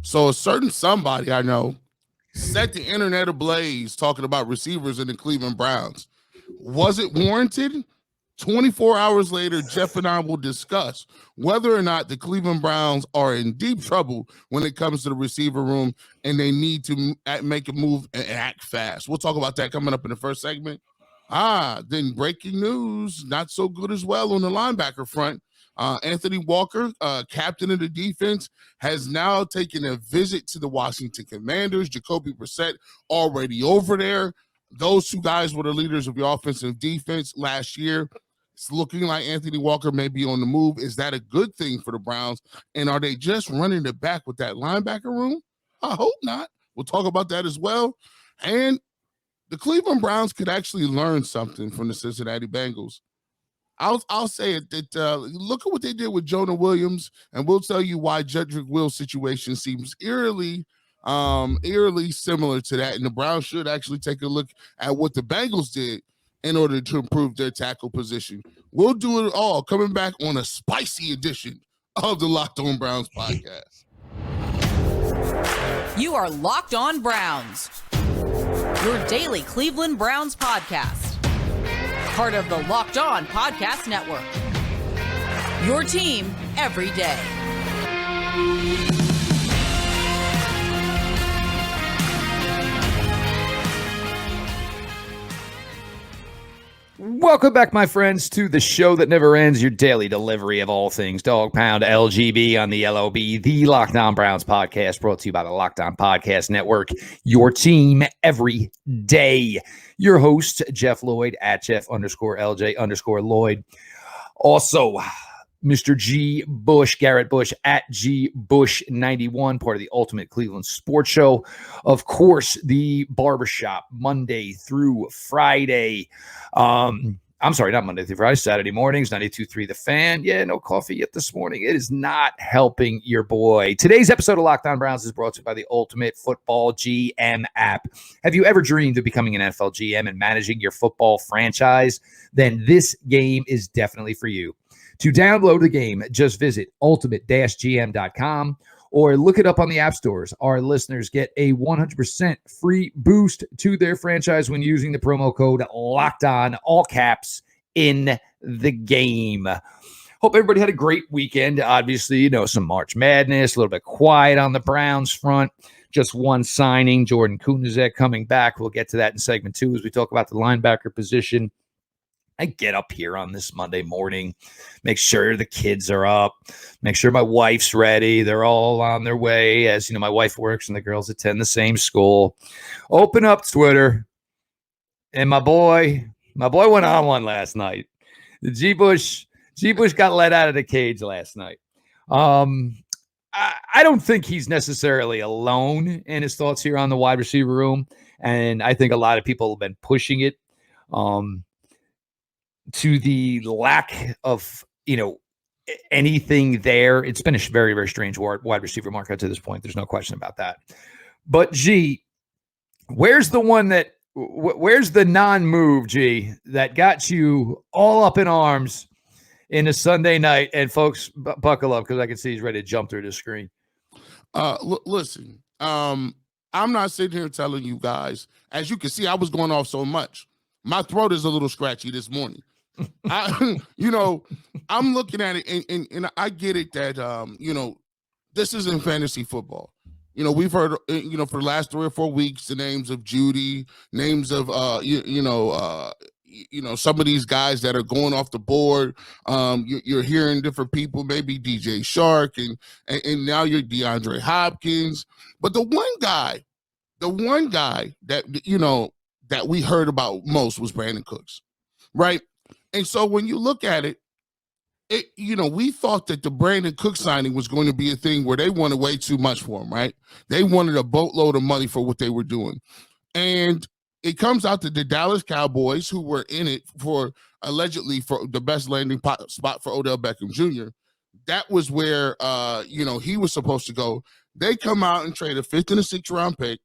So a certain somebody I know set the internet ablaze talking about receivers in the Cleveland Browns. Was it warranted? 24 hours later, Jeff and I will discuss whether or not the Cleveland Browns are in deep trouble when it comes to the receiver room and they need to make a move and act fast. We'll talk about that coming up in the first segment. Then breaking news, not so good as well on the linebacker front. Anthony Walker, captain of the defense, has now taken a visit to the Washington Commanders. Jacoby Brissett already over there. Those two guys were the leaders of the offensive defense last year. It's looking like Anthony Walker may be on the move. Is that a good thing for the Browns? And are they just running it back with that linebacker room? I hope not. We'll talk about that as well. And the Cleveland Browns could actually learn something from the Cincinnati Bengals. I'll say it that look at what they did with Jonah Williams, and we'll tell you why Jedrick Will's situation seems eerily similar to that. And the Browns should actually take a look at what the Bengals did in order to improve their tackle position. We'll do it all coming back on a spicy edition of the Locked On Browns podcast. You are Locked On Browns, your daily Cleveland Browns podcast. Part of the Locked On Podcast Network. Your team every day. Welcome back, my friends, to the show that never ends, your daily delivery of all things Dog Pound LGB on the LOB, the Locked On Browns podcast, brought to you by the Locked On Podcast Network, your team every day. Your host, Jeff Lloyd, at Jeff_LJ_Lloyd. Also, Mr. G. Bush, Garrett Bush, at G. Bush91, part of the Ultimate Cleveland Sports Show. Of course, the Barbershop, Monday through Friday. I'm sorry, not Monday through Friday, Saturday mornings, 92.3 The Fan. Yeah, no coffee yet this morning. It is not helping your boy. Today's episode of Locked On Browns is brought to you by the Ultimate Football GM app. Have you ever dreamed of becoming an NFL GM and managing your football franchise? Then this game is definitely for you. To download the game, just visit ultimate-gm.com or look it up on the app stores. Our listeners get a 100% free boost to their franchise when using the promo code LOCKEDON, all caps, in the game. Hope everybody had a great weekend. Obviously, some March Madness, a little bit quiet on the Browns front. Just one signing, Jordan Kunizek coming back. We'll get to that in segment 2 as we talk about the linebacker position. I get up here on this Monday morning, make sure the kids are up, make sure my wife's ready. They're all on their way. As you know, my wife works and the girls attend the same school. Open up Twitter, and my boy went on one last night. The G. Bush got let out of the cage last night. I don't think he's necessarily alone in his thoughts here on the wide receiver room, and I think a lot of people have been pushing it. To the lack of, anything there. It's been a very, very strange wide receiver market to this point. There's no question about that. But, G, where's the non-move, G, that got you all up in arms in a Sunday night? And, folks, buckle up because I can see he's ready to jump through the screen. Listen, I'm not sitting here telling you guys. As you can see, I was going off so much. My throat is a little scratchy this morning. I'm looking at it and I get it that, this isn't fantasy football. We've heard, for the last 3 or 4 weeks, the names of Judy, names of, some of these guys that are going off the board. You're hearing different people, maybe DJ Shark and now you're DeAndre Hopkins. But the one guy that, that we heard about most was Brandin Cooks, right? And so when you look at it, we thought that the Brandin Cooks signing was going to be a thing where they wanted way too much for him, right? They wanted a boatload of money for what they were doing. And it comes out that the Dallas Cowboys, who were in it allegedly for the best landing spot for Odell Beckham Jr., that was where, he was supposed to go. They come out and trade a 5th and a 6th round pick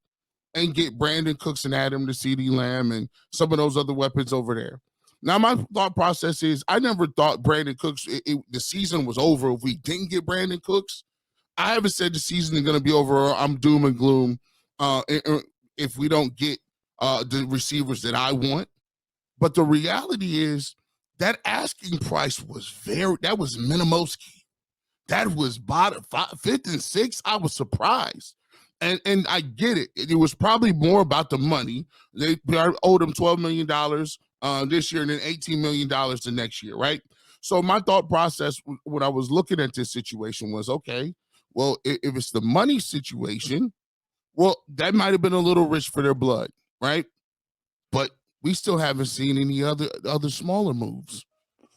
and get Brandin Cooks and add him to CeeDee Lamb and some of those other weapons over there. Now, my thought process is I never thought Brandin Cooks, the season was over if we didn't get Brandin Cooks. I haven't said the season is going to be over or I'm doom and gloom if we don't get the receivers that I want. But the reality is that asking price was that was Minimowski. That was bottom fifth and sixth. I was surprised. And I get it. It was probably more about the money. They owed him $12 million this year and then $18 million the next year, right? So my thought process when I was looking at this situation was, okay, well, if it's the money situation, well, that might have been a little rich for their blood, right? But we still haven't seen any other smaller moves.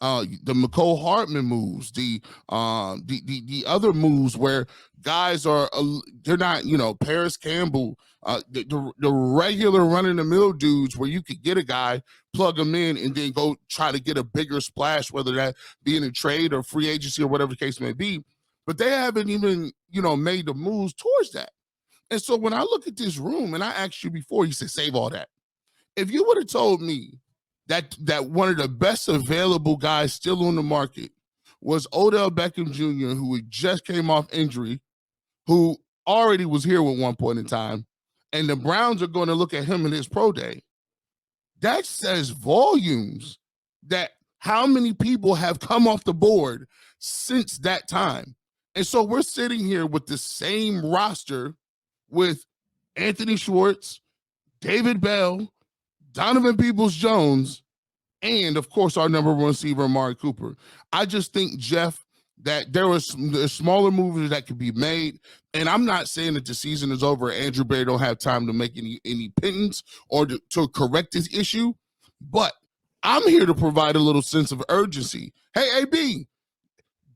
The McCole Hardman moves, the other moves where guys are they're not, Paris Campbell, the regular run-of-the-mill dudes where you could get a guy, plug him in, and then go try to get a bigger splash, whether that be in a trade or free agency or whatever the case may be. But they haven't even, made the moves towards that. And so when I look at this room, and I asked you before, you said, save all that. If you would have told me that one of the best available guys still on the market was Odell Beckham Jr., who just came off injury, who already was here at one point in time, and the Browns are going to look at him in his pro day, that says volumes that how many people have come off the board since that time. And so we're sitting here with the same roster with Anthony Schwartz, David Bell, Donovan Peoples-Jones, and, of course, our number one receiver, Amari Cooper. I just think, Jeff, that there's smaller moves that could be made, and I'm not saying that the season is over. Andrew Berry don't have time to make any pittance or to correct this issue, but I'm here to provide a little sense of urgency. Hey, AB,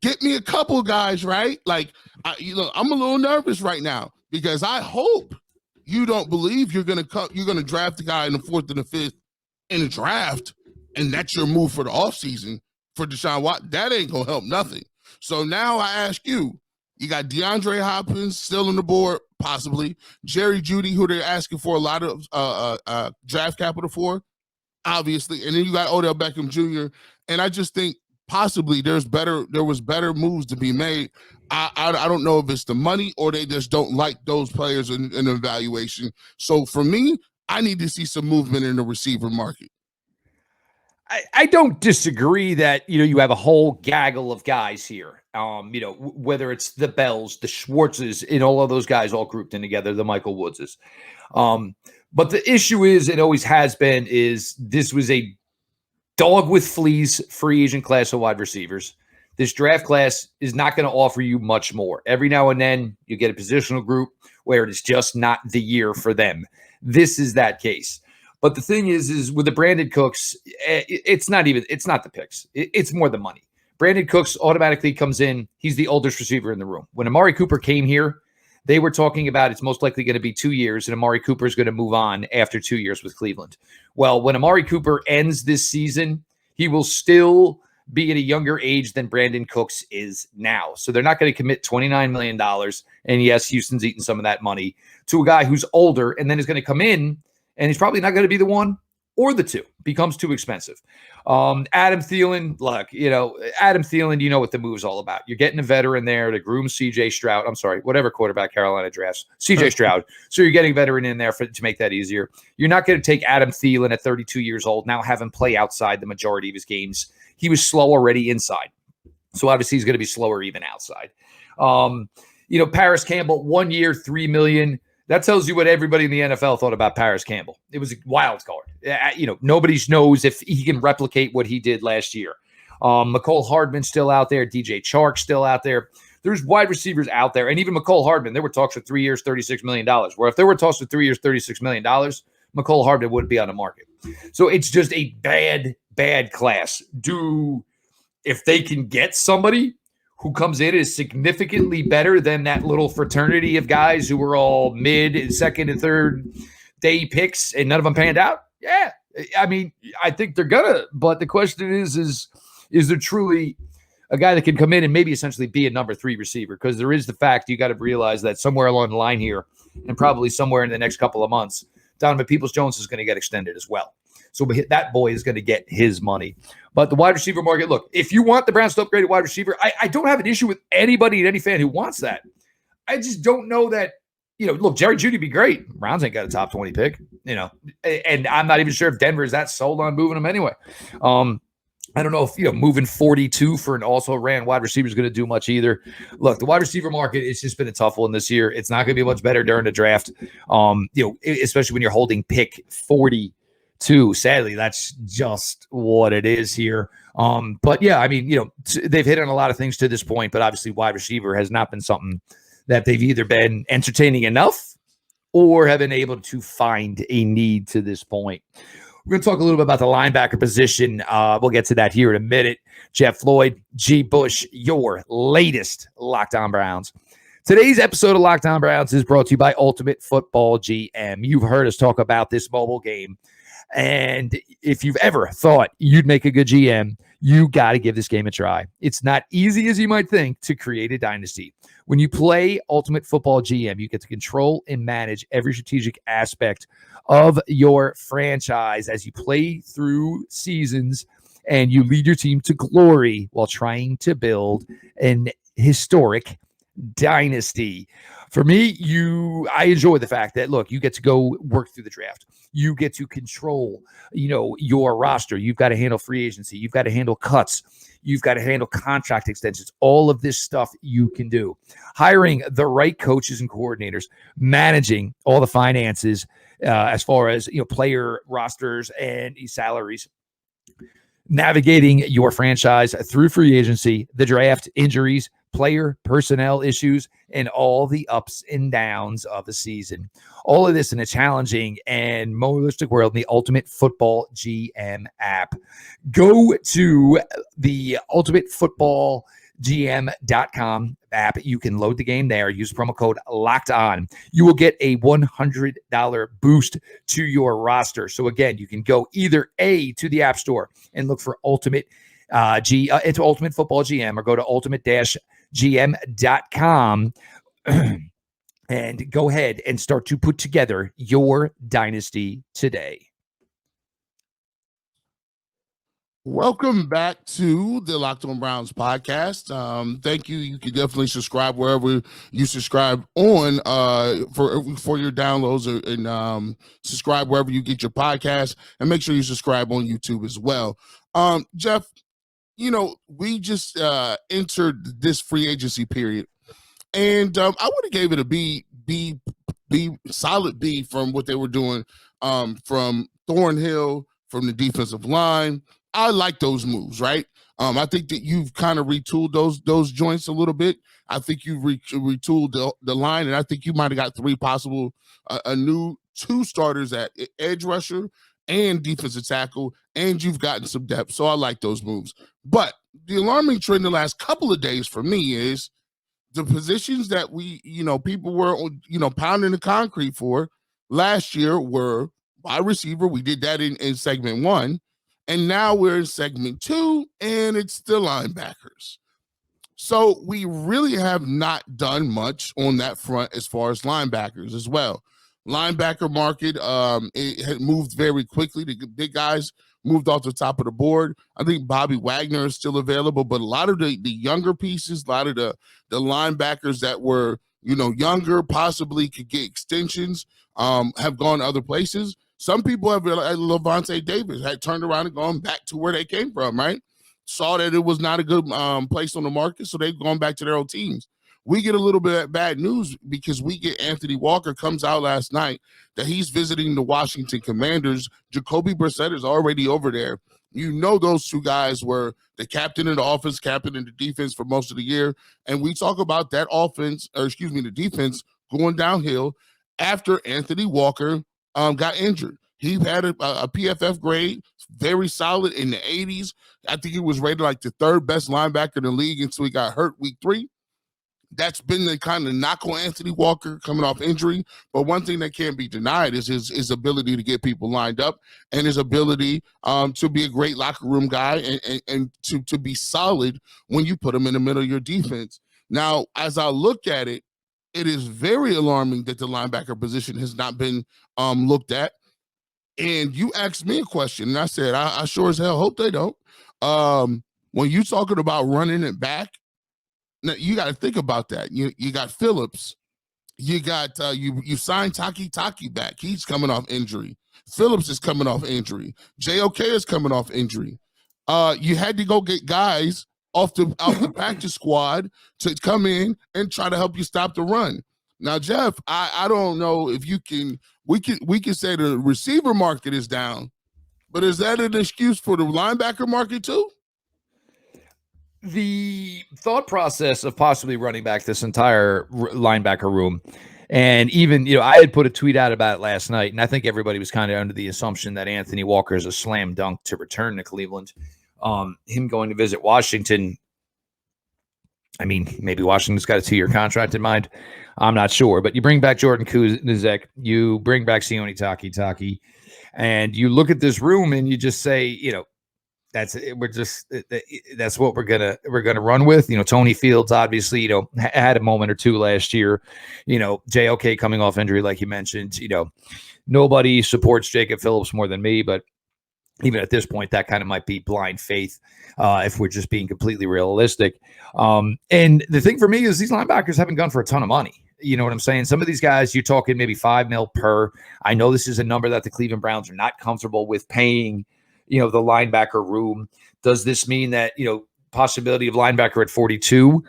get me a couple guys, right? Like, I'm a little nervous right now because I hope you don't believe you're gonna draft the guy in the 4th and the 5th in the draft, and that's your move for the offseason for Deshaun Watson. That ain't gonna help nothing. So now I ask you, you got DeAndre Hopkins still on the board, possibly. Jerry Jeudy, who they're asking for a lot of draft capital for, obviously. And then you got Odell Beckham Jr. And I just think possibly there was better moves to be made. I don't know if it's the money or they just don't like those players in evaluation. So for me, I need to see some movement in the receiver market. I don't disagree that, you have a whole gaggle of guys here. Whether it's the Bells, the Schwartzes, and all of those guys all grouped in together, the Michael Woodses. But the issue is, it always has been, is this was a dog with fleas free agent class of wide receivers. This draft class is not going to offer you much more. Every now and then you get a positional group where it is just not the year for them. This is that case. But the thing is with the Brandin Cooks, it's not the picks. It's more the money. Brandin Cooks automatically comes in. He's the oldest receiver in the room. When Amari Cooper came here, they were talking about it's most likely going to be 2 years, and Amari Cooper is going to move on after 2 years with Cleveland. Well, when Amari Cooper ends this season, he will still be at a younger age than Brandin Cooks is now. So they're not going to commit $29 million. And yes, Houston's eating some of that money to a guy who's older and then is going to come in, and he's probably not going to be the one or the two. Becomes too expensive. Adam Thielen, look, Adam Thielen, you know what the move's all about. You're getting a veteran there to groom CJ Stroud. I'm sorry, whatever quarterback Carolina drafts, CJ Stroud. So you're getting a veteran in there to make that easier. You're not going to take Adam Thielen at 32 years old, now have him play outside the majority of his games. He was slow already inside. So obviously he's going to be slower even outside. Paris Campbell, 1 year, $3 million. That tells you what everybody in the NFL thought about Paris Campbell. It was a wild card. Nobody knows if he can replicate what he did last year. McCole Hardman's still out there. DJ Chark's still out there. There's wide receivers out there. And even McCole Hardman, there were talks for 3 years, $36 million. Where if there were talks for 3 years, $36 million, McCole Hardman wouldn't be on the market. So it's just a bad class. If they can get somebody who comes in is significantly better than that little fraternity of guys who were all mid, second, and third day picks, and none of them panned out. Yeah, I mean, I think they're gonna. But the question is there truly a guy that can come in and maybe essentially be a number 3 receiver? Because there is the fact you got to realize that somewhere along the line here, and probably somewhere in the next couple of months, Donovan Peoples-Jones is going to get extended as well. So that boy is going to get his money. But the wide receiver market, look, if you want the Browns to upgrade a wide receiver, I don't have an issue with anybody and any fan who wants that. I just don't know that, look, Jerry Jeudy be great. Browns ain't got a top 20 pick, and I'm not even sure if Denver is that sold on moving him anyway. I don't know if, moving 42 for an also ran wide receiver is going to do much either. Look, the wide receiver market, it's just been a tough one this year. It's not going to be much better during the draft, especially when you're holding pick 42. Sadly, that's just what it is here. But yeah, I mean, they've hit on a lot of things to this point, but obviously wide receiver has not been something that they've either been entertaining enough or have been able to find a need to this point. We're going to talk a little bit about the linebacker position. We'll get to that here in a minute. Jeff Floyd, G. Bush, your latest Locked On Browns. Today's episode of Locked On Browns is brought to you by Ultimate Football GM. You've heard us talk about this mobile game. And if you've ever thought you'd make a good GM, you got to give this game a try. It's not easy as you might think to create a dynasty. When you play Ultimate Football GM, you get to control and manage every strategic aspect of your franchise as you play through seasons and you lead your team to glory while trying to build an historic dynasty. For me, I enjoy the fact that, look, you get to go work through the draft. You get to control, your roster. You've got to handle free agency. You've got to handle cuts. You've got to handle contract extensions. All of this stuff you can do. Hiring the right coaches and coordinators, managing all the finances as far as, player rosters and salaries, navigating your franchise through free agency, the draft, injuries, player personnel issues, and all the ups and downs of the season. All of this in a challenging and more realistic world in the Ultimate Football GM app. Go to the ultimatefootballgm.com app. You can load the game there. Use promo code Locked On. You will get a $100 boost to your roster. So again, you can go either A, to the App Store and look for Ultimate into Ultimate Football GM, or go to ultimate-gm.com and go ahead and start to put together your dynasty today. Welcome back to the Locked On Browns podcast. Thank you. You can definitely subscribe wherever you subscribe on for your downloads, and subscribe wherever you get your podcast, and make sure you subscribe on YouTube as well. Jeff, we just entered this free agency period, and I would have gave it a B, solid B from what they were doing from Thornhill, from the defensive line. I like those moves, right? I think that you've kind of retooled those joints a little bit. I think you've retooled the line, and I think you might have got three possible, a new two starters at edge rusher and defensive tackle, and you've gotten some depth. So I like those moves. But the alarming trend the last couple of days for me is the positions that we, people were, pounding the concrete for last year were wide receiver. We did that in segment 1. And now we're in segment 2, and it's the linebackers. So we really have not done much on that front as far as linebackers as well. Linebacker market, it had moved very quickly. The big guys moved off the top of the board. I think Bobby Wagner is still available, but a lot of the younger pieces, a lot of the linebackers that were, younger, possibly could get extensions, have gone other places. Some people have, like Levante Davis, had turned around and gone back to where they came from, right? Saw that it was not a good place on the market, so they've gone back to their old teams. We get a little bit of bad news because we get Anthony Walker comes out last night that he's visiting the Washington Commanders. Jacoby Brissett is already over there. Those two guys were the captain of the offense, captain in the defense for most of the year. And we talk about that the defense going downhill after Anthony Walker got injured. He had a PFF grade, very solid in the 80s. I think he was rated like the third best linebacker in the league until he got hurt week 3. That's been the kind of knock on Anthony Walker coming off injury. But one thing that can't be denied is his ability to get people lined up, and his ability to be a great locker room guy and to be solid when you put him in the middle of your defense. Now, as I look at it, it is very alarming that the linebacker position has not been looked at. And you asked me a question, and I said, I sure as hell hope they don't. When you're talking about running it back, Now, you got to think about that. You got Phillips. You got you signed Taki back. He's coming off injury. Phillips is coming off injury. JOK is coming off injury. You had to go get guys off the practice squad to come in and try to help you stop the run. Now, Jeff, I don't know if you can. We can say the receiver market is down, but is that an excuse for the linebacker market too? The thought process of possibly running back this entire linebacker room, and even, I had put a tweet out about it last night, and I think everybody was kind of under the assumption that Anthony Walker is a slam dunk to return to Cleveland. Him going to visit Washington, I mean, maybe Washington's got a 2-year contract in mind. I'm not sure, but you bring back Jordan Kuzek, you bring back Sione Taki, and you look at this room and you just say, that's what we're gonna run with. Tony Fields obviously, had a moment or two last year. JOK coming off injury, like you mentioned. Nobody supports Jacob Phillips more than me, but even at this point, that kind of might be blind faith if we're just being completely realistic. And the thing for me is these linebackers haven't gone for a ton of money. You know what I'm saying? Some of these guys, you're talking maybe $5 million per. I know this is a number that the Cleveland Browns are not comfortable with paying, the linebacker room. Does this mean that, possibility of linebacker at 42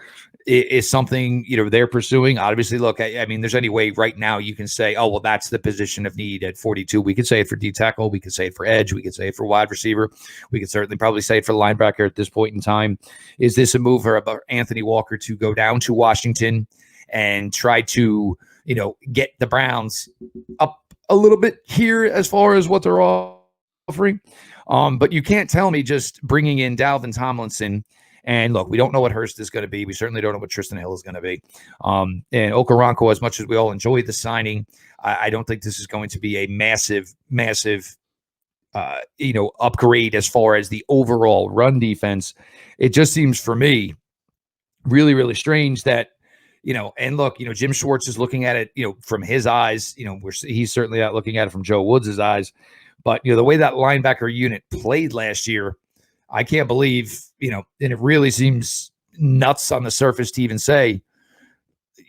is something, they're pursuing? Obviously, look, I mean, there's any way right now you can say, oh, well, that's the position of need at 42. We could say it for D tackle. We could say it for edge. We could say it for wide receiver. We could certainly probably say it for linebacker at this point in time. Is this a move for Anthony Walker to go down to Washington and try to, get the Browns up a little bit here as far as what they're offering? But you can't tell me just bringing in Dalvin Tomlinson. And look, we don't know what Hurst is going to be. We certainly don't know what Tristan Hill is going to be. And Okoronkwo, as much as we all enjoyed the signing, I don't think this is going to be a massive upgrade as far as the overall run defense. It just seems for me really, really strange that, and look, Jim Schwartz is looking at it, from his eyes, he's certainly not looking at it from Joe Woods' eyes. But, the way that linebacker unit played last year, I can't believe, and it really seems nuts on the surface to even say,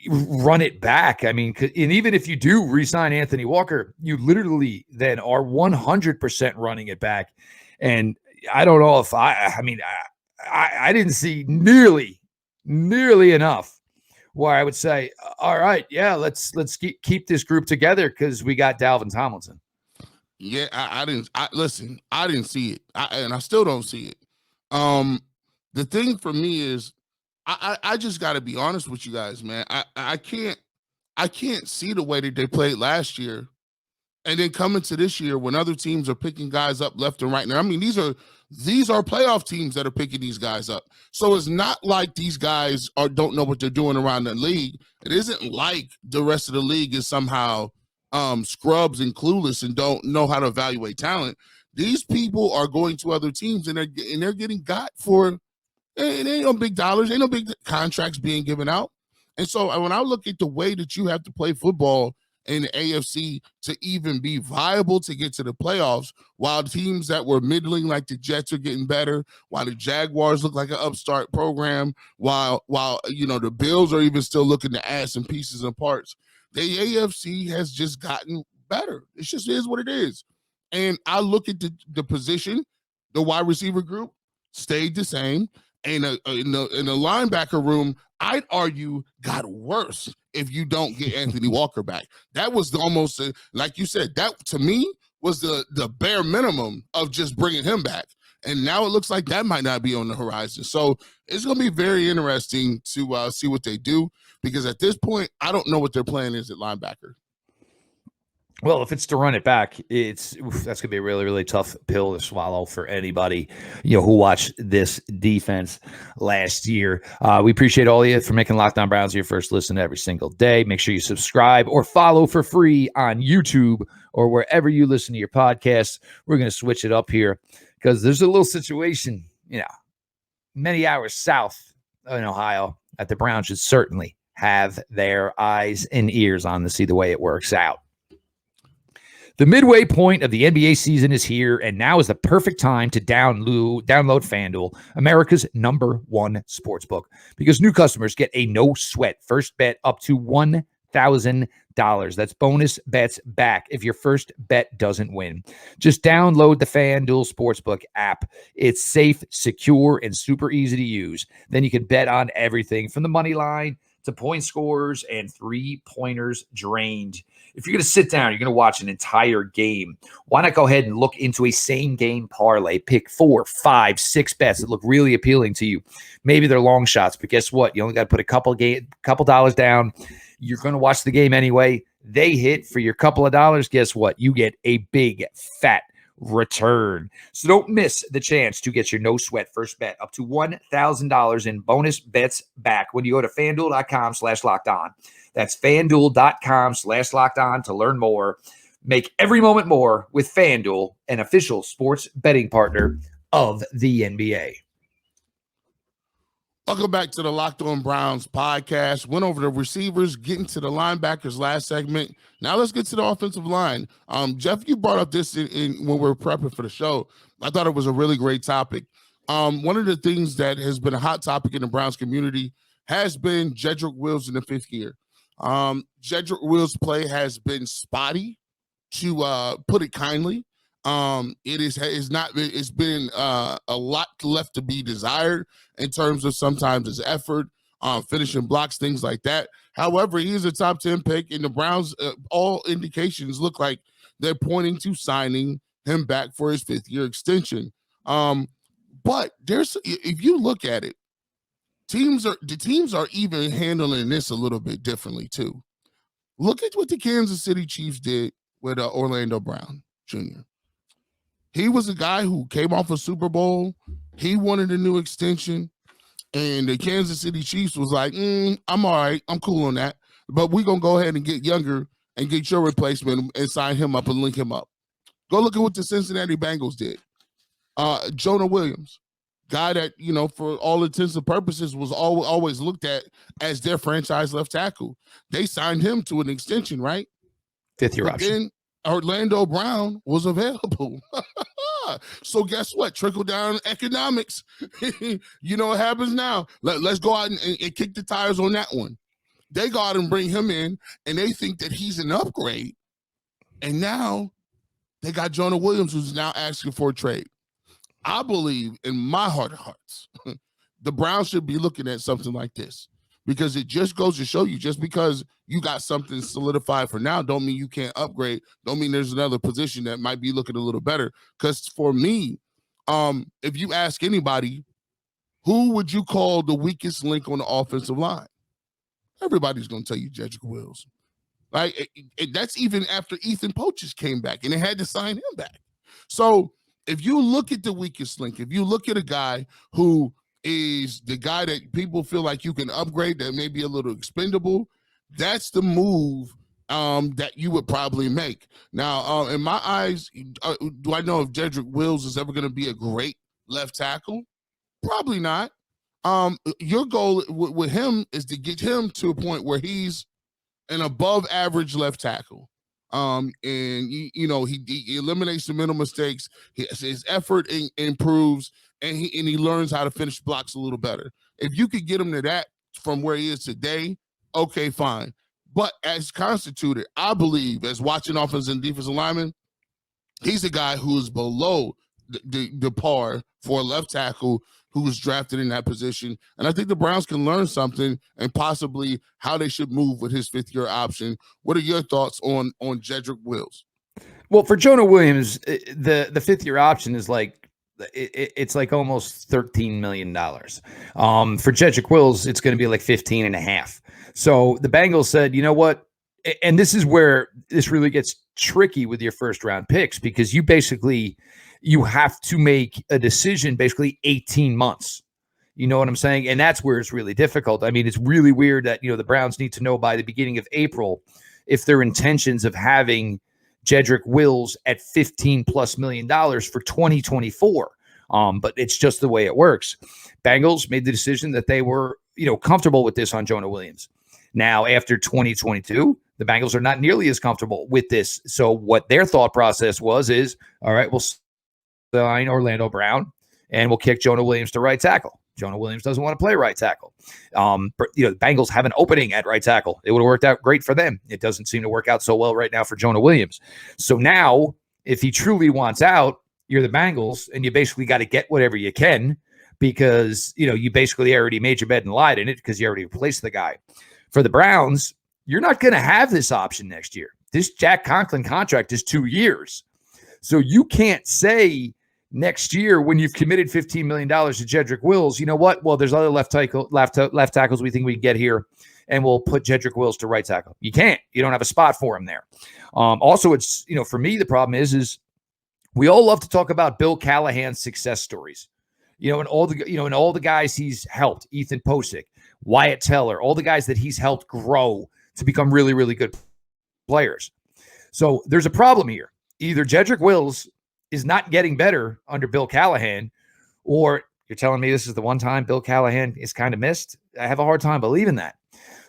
run it back. I mean, and even if you do re-sign Anthony Walker, you literally then are 100% running it back. And I don't know if I didn't see nearly enough where I would say, all right, yeah, let's keep this group together because we got Dalvin Tomlinson. Yeah, I didn't see it. And I still don't see it. The thing for me is I just got to be honest with you guys, man. I can't see the way that they played last year and then coming to this year when other teams are picking guys up left and right. Now, I mean, these are playoff teams that are picking these guys up. So it's not like these guys don't know what they're doing around the league. It isn't like the rest of the league is somehow scrubs and clueless and don't know how to evaluate talent. These people are going to other teams and they're getting got for, it ain't no big dollars, ain't no big contracts being given out. And so when I look at the way that you have to play football in the AFC to even be viable to get to the playoffs, while teams that were middling like the Jets are getting better, while the Jaguars look like an upstart program, while the Bills are even still looking to add some pieces and parts, the AFC has just gotten better. It just is what it is. And I look at the position, the wide receiver group stayed the same. And in the linebacker room, I'd argue got worse if you don't get Anthony Walker back. That was almost, like you said, that to me was the bare minimum of just bringing him back. And now it looks like that might not be on the horizon. So it's going to be very interesting to see what they do, because at this point, I don't know what their plan is at linebacker. Well, if it's to run it back, that's going to be a really, really tough pill to swallow for anybody, who watched this defense last year. We appreciate all of you for making Locked On Browns your first listen every single day. Make sure you subscribe or follow for free on YouTube or wherever you listen to your podcasts. We're going to switch it up here because there's a little situation, many hours south in Ohio that the Browns should certainly have their eyes and ears on to see the way it works out. The midway point of the NBA season is here, and now is the perfect time to download FanDuel, America's #1 sportsbook, because new customers get a no-sweat first bet up to $1,000. That's bonus bets back if your first bet doesn't win. Just download the FanDuel Sportsbook app. It's safe, secure, and super easy to use. Then you can bet on everything from the money line to point scores and three-pointers drained. If you're going to sit down, you're going to watch an entire game, why not go ahead and look into a same-game parlay? Pick 4, 5, 6 bets that look really appealing to you. Maybe they're long shots, but guess what? You only got to put a couple dollars down. You're going to watch the game anyway. They hit for your couple of dollars. Guess what? You get a big, fat return. So don't miss the chance to get your no-sweat first bet up to $1,000 in bonus bets back when you go to FanDuel.com/lockedon. That's FanDuel.com/lockedon to learn more. Make every moment more with FanDuel, an official sports betting partner of the NBA. Welcome back to the Locked On Browns podcast. Went over the receivers, getting to the linebackers last segment. Now let's get to the offensive line. Jeff, you brought up this in when we were prepping for the show. I thought it was a really great topic. One of the things that has been a hot topic in the Browns community has been Jedrick Wills in the 5th year. Jedrick Wills' play has been spotty, to put it kindly. It's been a lot left to be desired in terms of sometimes his effort, finishing blocks, things like that. However, he is a top 10 pick, and the Browns, all indications look like they're pointing to signing him back for his 5th year extension. But if you look at it, the teams are even handling this a little bit differently too. Look at what the Kansas City Chiefs did with Orlando Brown Jr. He was a guy who came off a Super Bowl. He wanted a new extension, and the Kansas City Chiefs was like, I'm all right. I'm cool on that. But we're going to go ahead and get younger and get your replacement and sign him up and link him up. Go look at what the Cincinnati Bengals did. Jonah Williams, guy that, for all intents and purposes was always looked at as their franchise left tackle. They signed him to an extension, right? 5th year option. Then Orlando Brown was available. So guess what? Trickle down economics. You know what happens now? Let's go out and kick the tires on that one. They go out and bring him in, and they think that he's an upgrade. And now they got Jonah Williams, who's now asking for a trade. I believe in my heart of hearts, the Browns should be looking at something like this, because it just goes to show you, just because you got something solidified for now don't mean you can't upgrade. Don't mean there's another position that might be looking a little better. Because for me, if you ask anybody, who would you call the weakest link on the offensive line? Everybody's going to tell you Jedrick Wills. Right? That's even after Ethan Poaches came back, and they had to sign him back. So if you look at the weakest link, if you look at a guy who is the guy that people feel like you can upgrade, that may be a little expendable, that's the move that you would probably make. Now, in my eyes, do I know if Jedrick Wills is ever going to be a great left tackle? Probably not. Your goal with him is to get him to a point where he's an above average left tackle. And he eliminates the mental mistakes. His effort improves, and he learns how to finish blocks a little better. If you could get him to that from where he is today, okay, fine. But as constituted, I believe, as watching offensive and defensive linemen, he's a guy who is below the par for a left tackle who was drafted in that position. And I think the Browns can learn something and possibly how they should move with his 5th year option. What are your thoughts on Jedrick Wills? Well, for Jonah Williams, the 5th year option is like, it's like almost $13 million. For Jedrick Wills, it's going to be like 15.5. So the Bengals said, you know what? And this is where this really gets tricky with your first round picks, because you have to make a decision basically 18 months. You know what I'm saying? And that's where it's really difficult. I mean, it's really weird that, the Browns need to know by the beginning of April if their intentions of having Jedrick Wills at $15+ million for 2024. But it's just the way it works. Bengals made the decision that they were, comfortable with this on Jonah Williams. Now, after 2022, The Bengals are not nearly as comfortable with this. So what their thought process is, all right, we'll sign Orlando Brown and we'll kick Jonah Williams to right tackle. Jonah Williams doesn't want to play right tackle. But, the Bengals have an opening at right tackle. It would have worked out great for them. It doesn't seem to work out so well right now for Jonah Williams. So now, if he truly wants out, you're the Bengals, and you basically got to get whatever you can because, you basically already made your bed and lied in it because you already replaced the guy. For the Browns, you're not going to have this option next year. This Jack Conklin contract is 2 years. So you can't say next year when you've committed $15 million to Jedrick Wills, you know what? Well, there's other left tackles we think we can get here, and we'll put Jedrick Wills to right tackle. You can't. You don't have a spot for him there. Also, it's, for me, the problem is we all love to talk about Bill Callahan's success stories, and all the guys he's helped, Ethan Posick, Wyatt Teller, all the guys that he's helped grow to become really, really good players. So there's a problem here. Either Jedrick Wills is not getting better under Bill Callahan, or you're telling me this is the one time Bill Callahan is kind of missed. I have a hard time believing that.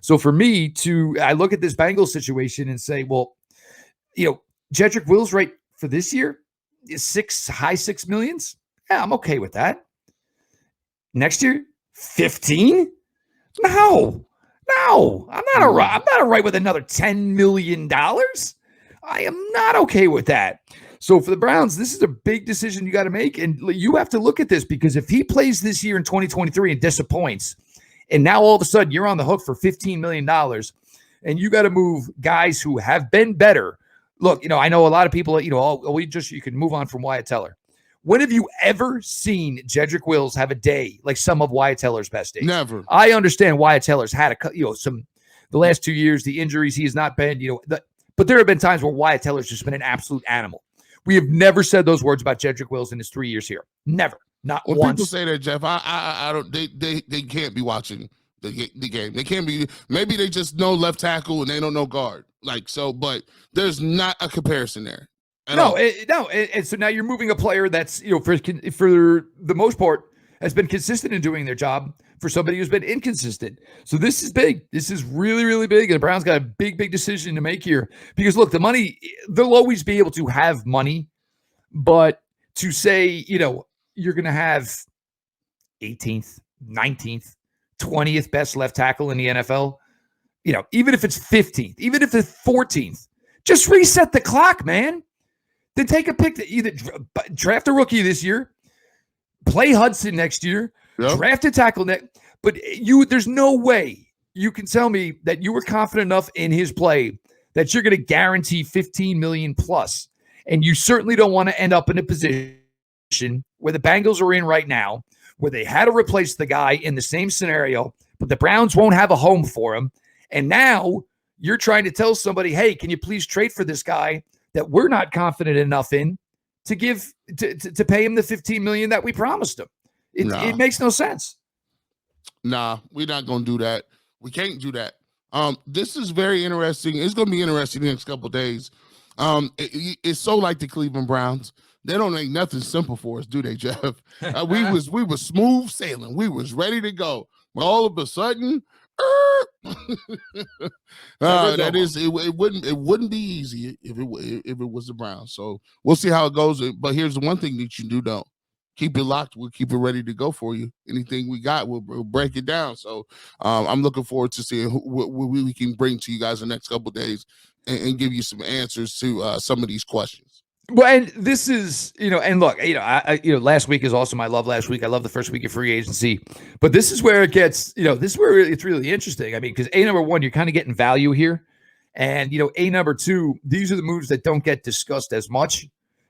So for me I look at this Bengals situation and say, well, Jedrick Wills right for this year is high 6 millions. Yeah, I'm okay with that. Next year, 15? No, I'm not all right with another $10 million. I am not okay with that. So for the Browns, this is a big decision you got to make. And you have to look at this because if he plays this year in 2023 and disappoints, and now all of a sudden you're on the hook for $15 million and you got to move guys who have been better. Look, I know a lot of people, you can move on from Wyatt Teller. When have you ever seen Jedrick Wills have a day like some of Wyatt Teller's best days? Never. I understand Wyatt Teller's had the last 2 years, the injuries, he has not been, but there have been times where Wyatt Teller's just been an absolute animal. We have never said those words about Jedrick Wills in his 3 years here. Never. Not when once. People say that, Jeff, I don't. They can't be watching the game. They can't be. Maybe they just know left tackle and they don't know guard. But there's not a comparison there. And so now you're moving a player that's for the most part has been consistent in doing their job for somebody who's been inconsistent. So this is big. This is really, really big. And the Browns got a big, big decision to make here because look, the money, they'll always be able to have money, but to say, you're going to have 18th, 19th, 20th best left tackle in the NFL, even if it's 15th, even if it's 14th, just reset the clock, man. Then take a pick to either draft a rookie this year, play Hudson next year, draft a tackle next. But there's no way you can tell me that you were confident enough in his play that you're going to guarantee $15 million plus. And you certainly don't want to end up in a position where the Bengals are in right now, where they had to replace the guy in the same scenario, but the Browns won't have a home for him. And now you're trying to tell somebody, hey, can you please trade for this guy that we're not confident enough in to give to pay him the $15 million that we promised him? It makes no sense. Nah, we're not going to do that. We can't do that. This is very interesting. It's going to be interesting the next couple of days. It's so like the Cleveland Browns. They don't make nothing simple for us, do they, Jeff? We was smooth sailing. We was ready to go. But all of a sudden, it wouldn't be easy if it was the Browns. So we'll see how it goes. But here's the one thing that you do know: keep it locked. We'll keep it ready to go for you. Anything we got, we'll break it down. So I'm looking forward to seeing what we can bring to you guys the next couple of days and give you some answers to some of these questions. Well, and this is, and look, last week is also my love last week. I love the first week of free agency, but this is where it gets, this is where it's really interesting. I mean, because number one, you're kind of getting value here. And, number two, these are the moves that don't get discussed as much,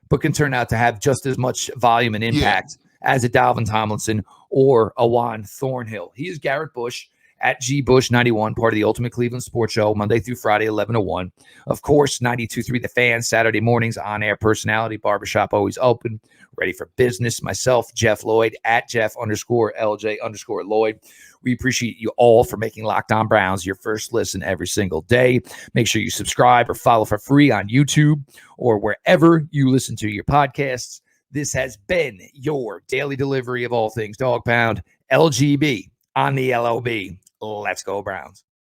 but can turn out to have just as much volume and impact as a Dalvin Tomlinson or a Juan Thornhill. He is Garrett Bush at GBush91, part of the Ultimate Cleveland Sports Show, Monday through Friday, 11 to 1. Of course, 92.3 The Fan, Saturday mornings, on-air personality, barbershop always open, ready for business. Myself, Jeff Lloyd, at Jeff_LJ_Lloyd. We appreciate you all for making Locked On Browns your first listen every single day. Make sure you subscribe or follow for free on YouTube or wherever you listen to your podcasts. This has been your daily delivery of all things Dog Pound, LGB on the LOB. Let's go Browns.